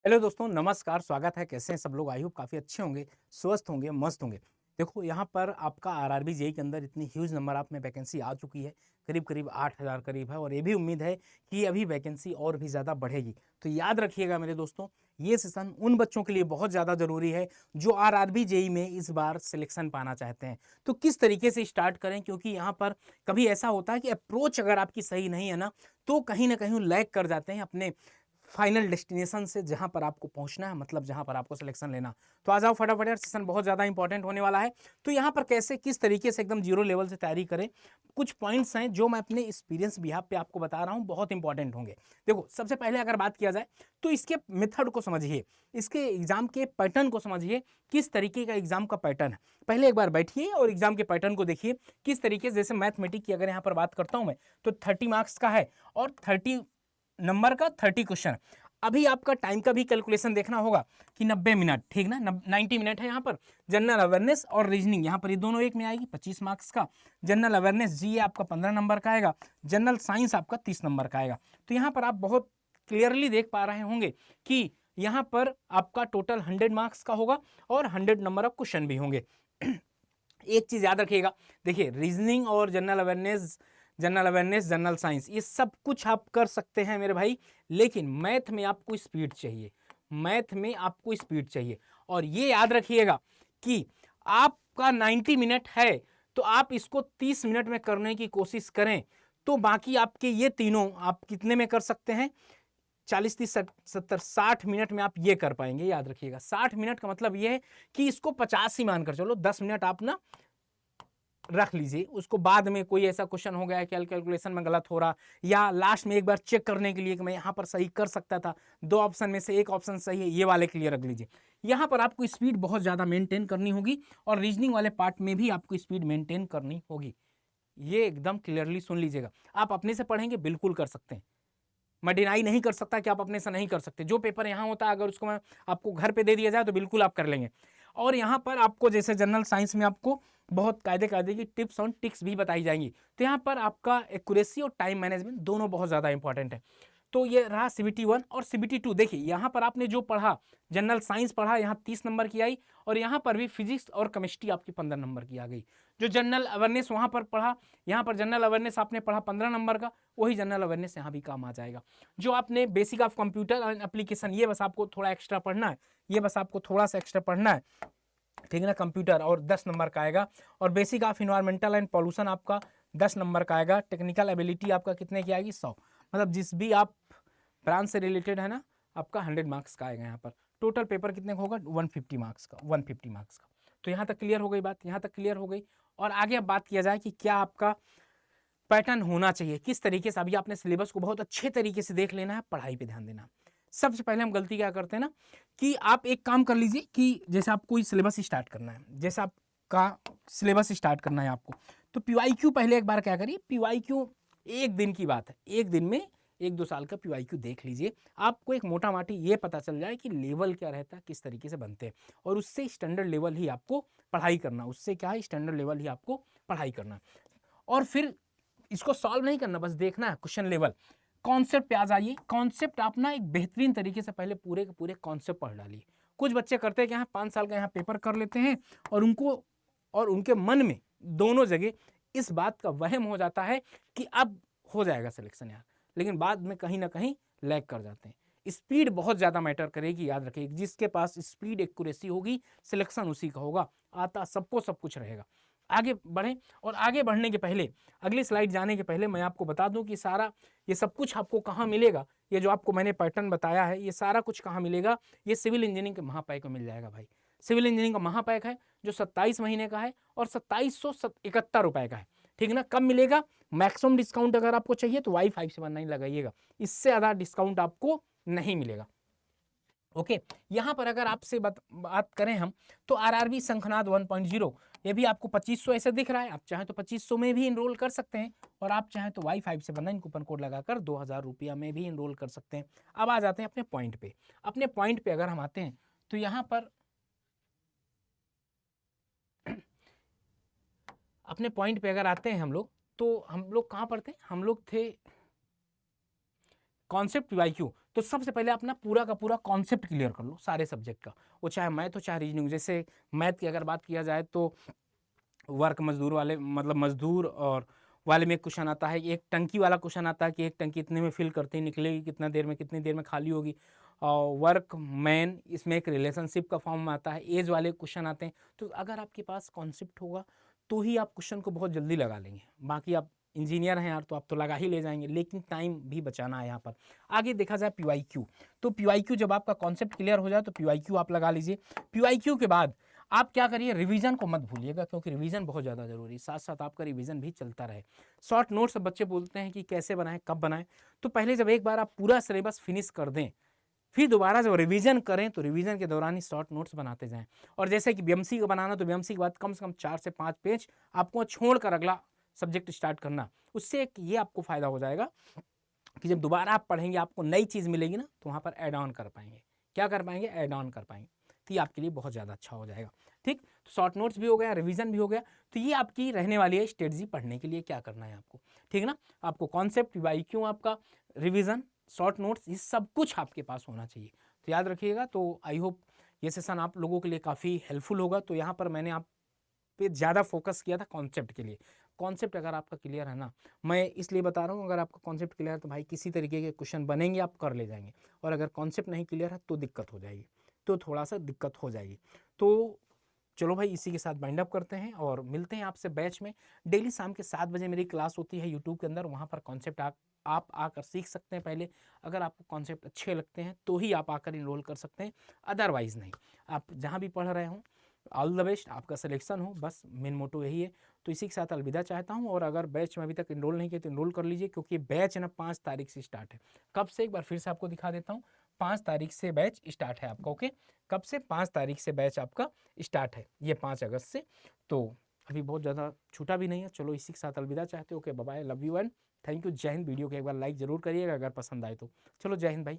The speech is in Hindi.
हेलो दोस्तों, नमस्कार, स्वागत है। कैसे हैं सब लोग? आई होप काफ़ी अच्छे होंगे, स्वस्थ होंगे, मस्त होंगे। देखो यहाँ पर आपका आरआरबी जेईई के अंदर इतनी ह्यूज नंबर आप में वैकेंसी आ चुकी है, करीब-करीब 8000 करीब है और ये भी उम्मीद है कि अभी वैकेंसी और भी ज़्यादा बढ़ेगी। तो याद रखिएगा मेरे दोस्तों, ये सेशन उन बच्चों के लिए बहुत ज़्यादा ज़रूरी है जो आरआरबी जेईई में इस बार सिलेक्शन पाना चाहते हैं। तो किस तरीके से स्टार्ट करें, क्योंकि यहाँ पर कभी ऐसा होता है कि अप्रोच अगर आपकी सही नहीं है ना, तो कहीं न कहीं लैग कर जाते हैं अपने फाइनल डेस्टिनेशन से, जहां पर आपको पहुंचना है, मतलब जहां पर आपको सिलेक्शन लेना। तो आ जाओ फटाफट यार, सेशन बहुत ज़्यादा इंपॉर्टेंट होने वाला है। तो यहाँ पर कैसे किस तरीके से एकदम जीरो लेवल से तैयारी करें, कुछ पॉइंट्स हैं जो मैं अपने एक्सपीरियंस बिहाफ पे आपको बता रहा हूँ, बहुत इंपॉर्टेंट होंगे। देखो सबसे पहले अगर बात किया जाए तो इसके मेथड को समझिए, इसके एग्जाम के पैटर्न को समझिए, किस तरीके का एग्जाम का पैटर्न है। पहले एक बार बैठिए और एग्जाम के पैटर्न को देखिए किस तरीके से। जैसे मैथमेटिक की अगर यहाँ पर बात करता हूँ मैं, तो 30 मार्क्स का है और 30 नंबर का 30 क्वेश्चन। अभी आपका टाइम का भी कैलकुलेशन देखना होगा कि 90 मिनट, ठीक ना, 90 मिनट है यहाँ पर। जनरल अवेयरनेस और रीजनिंग यहाँ पर ये दोनों एक में आएगी, 25 मार्क्स का। जनरल अवेयरनेस जी आपका 15 नंबर का आएगा, जनरल साइंस आपका 30 नंबर का आएगा। तो यहाँ पर आप बहुत क्लियरली देख पा रहे होंगे कि यहाँ पर आपका टोटल 100 मार्क्स का होगा और 100 नंबर ऑफ क्वेश्चन भी होंगे। एक चीज याद रखिएगा, देखिए रीजनिंग और जनरल अवेयरनेस जनरल साइंस ये सब कुछ आप कर सकते हैं मेरे भाई, लेकिन मैथ में आपको स्पीड चाहिए। मैथ में आपको स्पीड चाहिए और ये याद रखिएगा कि आपका 90 मिनट है, तो आप इसको 30 मिनट में करने की कोशिश करें, तो बाकी आपके ये तीनों आप कितने में कर सकते हैं? 40 30 70 60 मिनट में आप ये कर पाएंगे। याद रखिएगा 60 मिनट का मतलब ये है कि इसको 50 ही मानकर चलो, 10 मिनट आप ना रख लीजिए, उसको बाद में कोई ऐसा क्वेश्चन हो गया कैलकुलेशन में गलत हो रहा, या लास्ट में एक बार चेक करने के लिए कि मैं यहाँ पर सही कर सकता था, दो ऑप्शन में से एक ऑप्शन सही है, ये वाले के लिए रख लीजिए। यहाँ पर आपको स्पीड बहुत ज़्यादा मेंटेन करनी होगी और रीजनिंग वाले पार्ट में भी आपको स्पीड मेंटेन करनी होगी। ये एकदम क्लियरली सुन लीजिएगा। आप अपने से पढ़ेंगे बिल्कुल कर सकते हैं, मैं डिनाई नहीं कर सकता कि आप अपने से नहीं कर सकते। जो पेपर यहाँ होता है अगर उसको मैं आपको घर पे दे दिया जाए तो बिल्कुल आप कर लेंगे। और यहाँ पर आपको जैसे जनरल साइंस में आपको बहुत कायदे कायदे की टिप्स और टिक्स भी बताई जाएंगी। तो यहाँ पर आपका एक्यूरेसी और टाइम मैनेजमेंट दोनों बहुत ज़्यादा इंपॉर्टेंट है। तो ये रहा सीबीटी 1 और सीबीटी 2। देखिए यहाँ पर आपने जो पढ़ा, जनरल साइंस पढ़ा, यहाँ 30 नंबर की आई, और यहाँ पर भी फिजिक्स और केमिस्ट्री आपकी 15 नंबर की आ गई। जो जनरल अवेयरनेस वहाँ पर पढ़ा, यहाँ पर जनरल अवेयरनेस आपने पढ़ा 15 नंबर का, वही जनरल अवेयरनेस यहाँ भी काम आ जाएगा। जो आपने basic of computer and application, ये बस आपको थोड़ा एक्स्ट्रा पढ़ना है, ये बस आपको थोड़ा सा एक्स्ट्रा पढ़ना है, ठीक है ना, कंप्यूटर, और 10 नंबर का आएगा। और basic of environmental and pollution आपका 10 नंबर का आएगा। टेक्निकल एबिलिटी आपका कितने की आएगी? 100। मतलब जिस भी आप ब्रांच से रिलेटेड है ना, आपका 100 मार्क्स का आएगा। यहाँ पर टोटल पेपर कितने का होगा? 150 मार्क्स का, 150 मार्क्स का। तो यहाँ तक क्लियर हो गई बात, यहाँ तक क्लियर हो गई। और आगे अब बात किया जाए कि क्या आपका पैटर्न होना चाहिए, किस तरीके से। अभी आपने सिलेबस को बहुत अच्छे तरीके से देख लेना है, पढ़ाई पे ध्यान देना। सबसे पहले हम गलती क्या करते हैं ना, कि आप एक काम कर लीजिए कि जैसे आप कोई सिलेबस स्टार्ट करना है, जैसे आपका सिलेबस स्टार्ट करना है आपको, तो पीवाईक्यू पहले एक बार क्या करिए, पीवाईक्यू एक दिन की बात है, एक दिन में 1-2 साल का पीवाईक्यू देख लीजिए, आपको एक मोटा माटी ये पता चल जाए कि लेवल क्या रहता है, किस तरीके से बनते हैं, और उससे स्टैंडर्ड लेवल ही आपको पढ़ाई करना। उससे क्या है, स्टैंडर्ड लेवल ही आपको पढ़ाई करना। और फिर इसको सॉल्व नहीं करना, बस देखना है क्वेश्चन लेवल। कॉन्सेप्ट पे आ जाइए। कॉन्सेप्ट आप ना एक बेहतरीन तरीके से पहले पूरे के पूरे कॉन्सेप्ट पढ़ डालिए। कुछ बच्चे करते हैं कि यहाँ 5 साल का यहाँ पेपर कर लेते हैं और उनको और उनके मन में दोनों जगह इस बात का वहम हो जाता है कि अब हो जाएगा सिलेक्शन यार, लेकिन बाद में कहीं ना कहीं लैग कर जाते हैं। स्पीड बहुत ज़्यादा मैटर करेगी, याद रखिए। जिसके पास स्पीड एक्यूरेसी होगी, सिलेक्शन उसी का होगा। आता सबको सब कुछ रहेगा। आगे बढ़ें, और आगे बढ़ने के पहले, अगली स्लाइड जाने के पहले मैं आपको बता दूं कि सारा ये सब कुछ आपको कहाँ मिलेगा। ये जो आपको मैंने पैटर्न बताया है, ये सारा कुछ कहाँ मिलेगा? ये सिविल इंजीनियरिंग के महापैक में मिल जाएगा भाई। सिविल इंजीनियरिंग का महापैक है जो 27 महीने का है और 2771 रुपए का है, ठीक है ना। कब मिलेगा? मैक्सिमम डिस्काउंट अगर आपको चाहिए तो Y579 लगाइएगा, इससे ज़्यादा डिस्काउंट आपको नहीं मिलेगा। ओके, यहाँ पर अगर आपसे बात करें हम, तो आरआरबी शंखनाद 1.0 ये भी आपको 2500 ऐसे दिख रहा है। आप चाहें तो 2500 में भी इनरोल कर सकते हैं, और आप चाहें तो Y579 कूपन कोड लगाकर 2000 रुपया में भी इनरोल कर सकते हैं। अब आ जाते हैं अपने पॉइंट पे। अपने पॉइंट पे अगर हम आते हैं तो यहाँ पर अपने पॉइंट पे अगर आते हैं हम लोग, तो हम लोग कहाँ पढ़ते हैं? हम लोग थे कॉन्सेप्ट पीवाईक्यू। तो सबसे पहले अपना पूरा का पूरा कॉन्सेप्ट क्लियर कर लो सारे सब्जेक्ट का, वो चाहे मैथ हो चाहे रीजनिंग। जैसे मैथ की अगर बात किया जाए तो वर्क मजदूर वाले मतलब मजदूर और वाले में एक क्वेश्चन आता है, एक टंकी वाला क्वेश्चन आता है कि एक टंकी इतने में फिल करते ही निकलेगी, कितना देर में, कितनी देर में खाली होगी। और वर्क मैन, इसमें एक रिलेशनशिप का फॉर्म में आता है। एज वाले क्वेश्चन आते हैं। तो अगर आपके पास कॉन्सेप्ट होगा तो ही आप क्वेश्चन को बहुत जल्दी लगा लेंगे। बाकी आप इंजीनियर हैं यार, तो आप तो लगा ही ले जाएंगे, लेकिन टाइम भी बचाना है यहाँ पर। आगे देखा जाए पीवाईक्यू, तो पीवाईक्यू जब आपका कॉन्सेप्ट क्लियर हो जाए तो पीवाईक्यू आप लगा लीजिए। पीवाईक्यू के बाद आप क्या करिए, रिवीजन को मत भूलिएगा, क्योंकि रिवीजन बहुत ज़्यादा जरूरी है। साथ साथ आपका रिवीजन भी चलता रहे। शॉर्ट नोट्स सब बच्चे बोलते हैं कि कैसे बनाएं, कब बनाएं, तो पहले जब एक बार आप पूरा सिलेबस फिनिश कर दें, फिर दोबारा जब रिवीजन करें तो रिवीजन के दौरान ही शॉर्ट नोट्स बनाते जाएं। और जैसे कि बीएमसी का बनाना, तो बीएमसी के बाद कम से कम 4 से 5 पेज आपको छोड़कर अगला सब्जेक्ट स्टार्ट करना। उससे एक ये आपको फायदा हो जाएगा कि जब दोबारा आप पढ़ेंगे आपको नई चीज़ मिलेगी ना, तो वहाँ पर ऐड ऑन कर पाएंगे। क्या कर पाएंगे? ऐड ऑन कर पाएंगे। तो ये आपके लिए बहुत ज़्यादा अच्छा हो जाएगा। ठीक, तो शॉर्ट नोट्स भी हो गया, रिवीजन भी हो गया। तो ये आपकी रहने वाली है स्ट्रेटजी पढ़ने के लिए क्या करना है आपको। ठीक है ना, आपको कॉन्सेप्ट वाई क्यों, आपका रिवीजन, शॉर्ट नोट्स, ये सब कुछ आपके पास होना चाहिए। तो याद रखिएगा। तो आई होप ये सेशन आप लोगों के लिए काफ़ी हेल्पफुल होगा। तो यहाँ पर मैंने आप पे ज़्यादा फोकस किया था कॉन्सेप्ट के लिए। कॉन्सेप्ट अगर आपका क्लियर है ना, मैं इसलिए बता रहा हूँ, अगर आपका कॉन्सेप्ट क्लियर है तो भाई किसी तरीके के क्वेश्चन बनेंगे आप कर ले जाएंगे। और अगर कॉन्सेप्ट नहीं क्लियर है तो दिक्कत हो जाएगी, तो थोड़ा सा दिक्कत हो जाएगी। तो चलो भाई, इसी के साथ बाइंड अप करते हैं और मिलते हैं आपसे बैच में। डेली शाम के 7 बजे मेरी क्लास होती है यूट्यूब के अंदर, वहाँ पर कॉन्सेप्ट आप आकर सीख सकते हैं। पहले अगर आपको कॉन्सेप्ट अच्छे लगते हैं तो ही आप आकर इनरोल कर सकते हैं, अदरवाइज़ नहीं। आप जहाँ भी पढ़ रहे हों, ऑल द बेस्ट, आपका सिलेक्शन हो, बस मेन मोटो यही है। तो इसी के साथ अलविदा चाहता हूँ। और अगर बैच में अभी तक इनरोल नहीं किया तो इनरोल कर लीजिए, क्योंकि बैच है ना 5 तारीख से स्टार्ट है। कब से, एक बार फिर से आपको दिखा देता हूँ। 5 तारीख से बैच स्टार्ट है आपका। ओके, कब से? 5 तारीख से बैच आपका स्टार्ट है, ये 5 अगस्त से। तो अभी बहुत ज़्यादा छूटा भी नहीं है। चलो इसी के साथ अलविदा चाहते हो। Okay, bye bye, love you and thank you. जय हिंद। वीडियो को एक बार लाइक जरूर करिएगा अगर पसंद आए तो। चलो जय हिंद भाई।